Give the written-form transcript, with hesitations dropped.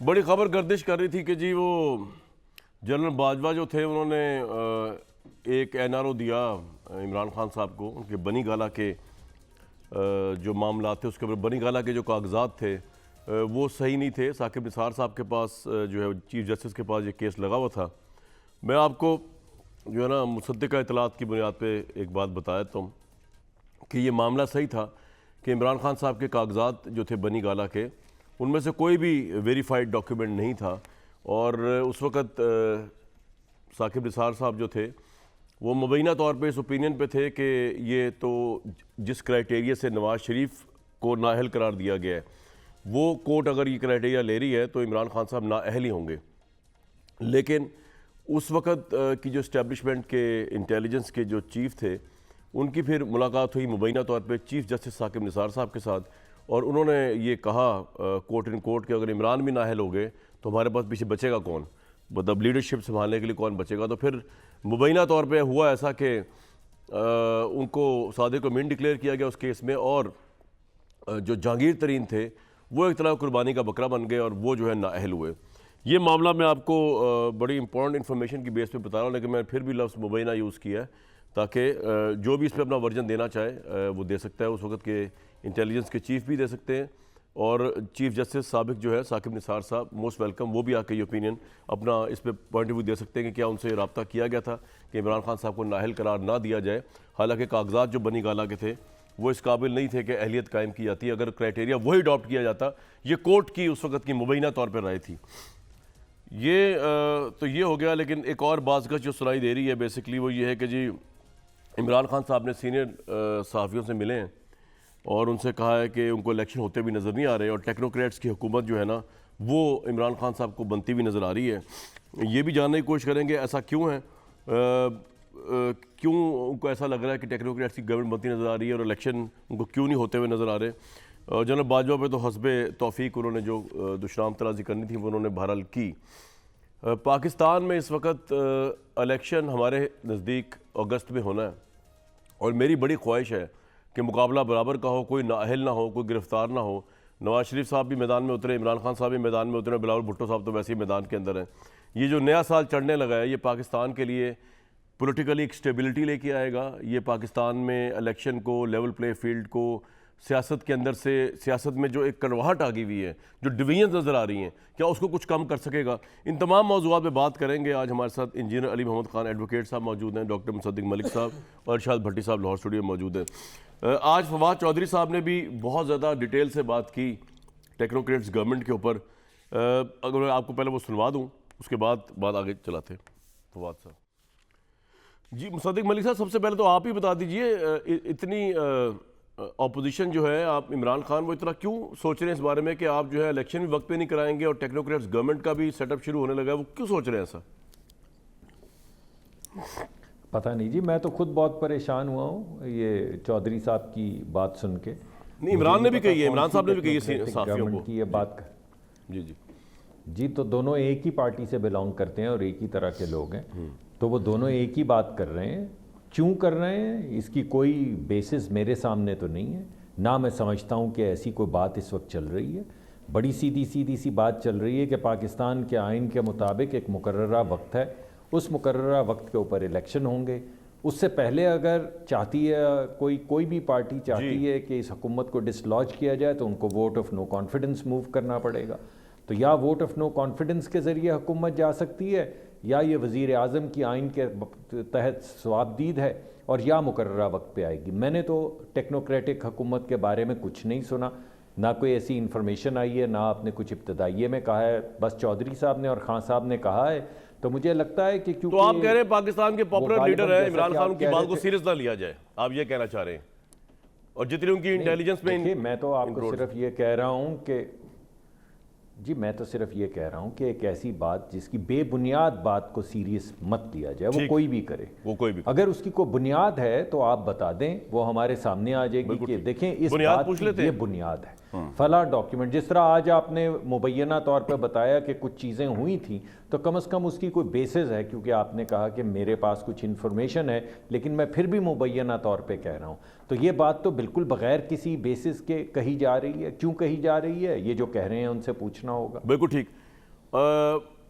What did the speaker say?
बड़ी खबर गर्दिश कर रही थी कि जी वो जनरल बाजवा जो थे उन्होंने एक एनआरओ दिया इमरान खान साहब को, उनके बनी गाला के जो मामला थे उसके ऊपर बनी गाला के जो कागजात थे वो सही नहीं थे। साकिब निसार साहब के पास जो है चीफ जस्टिस के पास ये केस लगा हुआ था। मैं आपको जो है ना मुसद्दिका इतलात की बुनियाद पे एक बात बताया तुम कि ये मामला सही था कि इमरान खान साहब के कागजात जो थे बनी गाला के, उनमें से कोई भी वेरीफाइड डॉक्यूमेंट नहीं था। और उस वक़्त साकिब निसार साहब जो थे वो मुबैना तौर पे इस ओपिनियन पे थे कि ये तो जिस क्राइटेरिया से नवाज़ शरीफ को नाअहल करार दिया गया है, वो कोर्ट अगर ये क्राइटेरिया ले रही है तो इमरान खान साहब नाअहल ही होंगे। लेकिन उस वक़्त की जो इस्टेब्लिशमेंट के इंटेलिजेंस के जो चीफ़ थे, उनकी फिर मुलाकात हुई मुबैना तौर पे चीफ जस्टिस साकिब निसार साहब के साथ, और उन्होंने ये कहा कोर्ट इन कोर्ट कि अगर इमरान भी नाअहल हो गए तो हमारे पास पीछे बचेगा कौन, मतलब लीडरशिप संभालने के लिए कौन बचेगा। तो फिर मुबैना तौर पे हुआ ऐसा कि उनको सादिक को मीन डिक्लेयर किया गया उस केस में, और जो जहांगीर तरीन थे वो एक तरह कुर्बानी का बकरा बन गए और वो जो है नाअहल हुए। ये मामला मैं आपको बड़ी इंपॉर्टेंट इन्फॉर्मेशन की बेस पे बता रहा हूँ, लेकिन मैं फिर भी लफ्ज़ मुबैना यूज़ किया है ताकि जो भी इस पर अपना वर्जन देना चाहे वो दे सकता है। उस वक्त के इंटेलिजेंस के चीफ भी दे सकते हैं, और चीफ जस्टिस साबिक जो है साकिब निसार साहब मोस्ट वेलकम, वो भी आके ये ओपिनियन अपना इस पर पॉइंट ऑफ व्यू दे सकते हैं कि क्या उनसे रब्ता किया गया था कि इमरान खान साहब को नाअहल करार ना दिया जाए। हालांकि कागजात जो बनी गाला के थे वो इस काबिल नहीं थे कि अहलियत कायम की जाती। अगर क्राइटेरिया वही अडॉप्ट किया जाता, ये कोर्ट की उस वक्त की मुबैना तौर पर राय थी। ये तो ये हो गया। लेकिन एक और बाज़गश जो सुनाई दे रही है बेसिकली वो ये है कि जी इमरान खान साहब ने सीनियर सहाफ़ियों से मिले हैं और उनसे कहा है कि उनको इलेक्शन होते भी नज़र नहीं आ रहे, और टेक्नोक्रेट्स की हुकूमत जो है ना वो इमरान खान साहब को बनती हुई नज़र आ रही है। ये भी जानने की कोशिश करेंगे ऐसा क्यों है, क्यों उनको ऐसा लग रहा है कि टेक्नोक्रेट्स की गवर्नमेंट बनती नज़र आ रही है और इलेक्शन उनको क्यों नहीं होते हुए नज़र आ रहे। जनरल बाजवा पे तो हस्बे तौफीक उन्होंने जो दुश्मन तराजी करनी थी वो उन्होंने बहरहाल की। पाकिस्तान में इस वक्त इलेक्शन हमारे नज़दीक अगस्त में होना है, और मेरी बड़ी ख्वाहिश है कि मुकाबला बराबर का हो, कोई नाअहल ना हो, कोई गिरफ्तार ना हो। नवाज़ शरीफ साहब भी मैदान में उतरे, इमरान खान साहब भी मैदान में उतरे, बिलावल भुट्टो साहब तो वैसे ही मैदान के अंदर हैं। ये जो नया साल चढ़ने लगा है ये पाकिस्तान के लिए पॉलिटिकली एक स्टेबिलिटी लेके आएगा। ये पाकिस्तान में इलेक्शन को, लेवल प्ले फील्ड को, सियासत के अंदर से सियासत में जो एक कड़वाहट आ गई हुई है, जो डिवीजन नज़र आ रही हैं, क्या उसको कुछ कम कर सकेगा। इन तमाम मौज़ूआत पे बात करेंगे। आज हमारे साथ इंजीनियर अली मोहम्मद खान एडवोकेट साहब मौजूद हैं, डॉक्टर मुसद्दिक मलिक साहब और इरशाद भट्टी साहब लाहौर स्टूडियो में मौजूद हैं। आज फवाद चौधरी साहब ने भी बहुत ज़्यादा डिटेल से बात की टेक्नोक्रेट्स गवर्नमेंट के ऊपर। अगर मैं आपको पहले वो सुनवा दूँ उसके बाद बात आगे चलाते। फवाद साहब जी। मुसद्दिक मलिक साहब, सबसे पहले तो आप ही बता दीजिए इतनी अपोजिशन जो है, आप इमरान खान वो इतना क्यों सोच रहे हैं इस बारे में कि आप जो है इलेक्शन भी वक्त पे नहीं कराएंगे और टेक्नोक्रेट्स गवर्नमेंट का भी सेटअप शुरू होने लगा है, वो क्यों सोच रहे हैं ऐसा? पता नहीं जी, मैं तो खुद बहुत परेशान हुआ हूँ ये चौधरी साहब की बात सुन के। नहीं, इमरान ने भी कही है, इमरान साहब ने भी कही है साफियों को की ये बात। जी जी, तो दोनों एक ही पार्टी से बिलोंग करते हैं और एक ही तरह के लोग हैं, तो वो दोनों एक ही बात कर रहे हैं। क्यों कर रहे हैं इसकी कोई बेसिस मेरे सामने तो नहीं है, ना मैं समझता हूँ कि ऐसी कोई बात इस वक्त चल रही है। बड़ी सीधी सी बात चल रही है कि पाकिस्तान के आइन के मुताबिक एक मुकर्ररा वक्त है, उस मुकर्ररा वक्त के ऊपर इलेक्शन होंगे। उससे पहले अगर चाहती है कोई भी पार्टी चाहती है कि इस हुकूमत को डिसलॉज किया जाए तो उनको vote of no confidence move करना पड़ेगा। तो या वोट ऑफ नो कॉन्फिडेंस के ज़रिए हुकूमत जा सकती है, या ये वज़ीर आज़म की आइन के तहत सवाबदीद है, और या मुकर्ररा वक्त पे आएगी। मैंने तो टेक्नोक्रेटिक हुकूमत के बारे में कुछ नहीं सुना, ना कोई ऐसी इन्फॉर्मेशन आई है, ना आपने कुछ इब्तदाइये में कहा है, बस चौधरी साहब ने और खान साहब ने कहा है। तो मुझे लगता है कि क्योंकि तो आप कह रहे हैं पाकिस्तान के पॉपुलर लीडर है इमरान खान की बात को सीरियस ना लिया जाए, आप ये कहना चाह रहे हैं? और जितनी उनकी इंटेलिजेंस में, मैं तो आपको सिर्फ ये कह रहा हूँ कि जी, मैं तो सिर्फ ये कह रहा हूँ कि एक ऐसी बात जिसकी बेबुनियाद बात को सीरियस मत लिया जाए, वो कोई भी करे, वो कोई भी करे। अगर उसकी कोई बुनियाद है तो आप बता दें, वो हमारे सामने आ जाएगी कि देखें इस बात की ये बुनियाद है, फला डॉक्यूमेंट। जिस तरह आज आपने मुबैना तौर पर बताया कि कुछ चीज़ें हुई थी, तो कम से कम उसकी कोई बेसिस है, क्योंकि आपने कहा कि मेरे पास कुछ इन्फॉर्मेशन है, लेकिन मैं फिर भी मुबैना तौर पे कह रहा हूँ। तो ये बात तो बिल्कुल बगैर किसी बेसिस के कही जा रही है। क्यों कही जा रही है, ये जो कह रहे हैं उनसे पूछना होगा। बिल्कुल ठीक।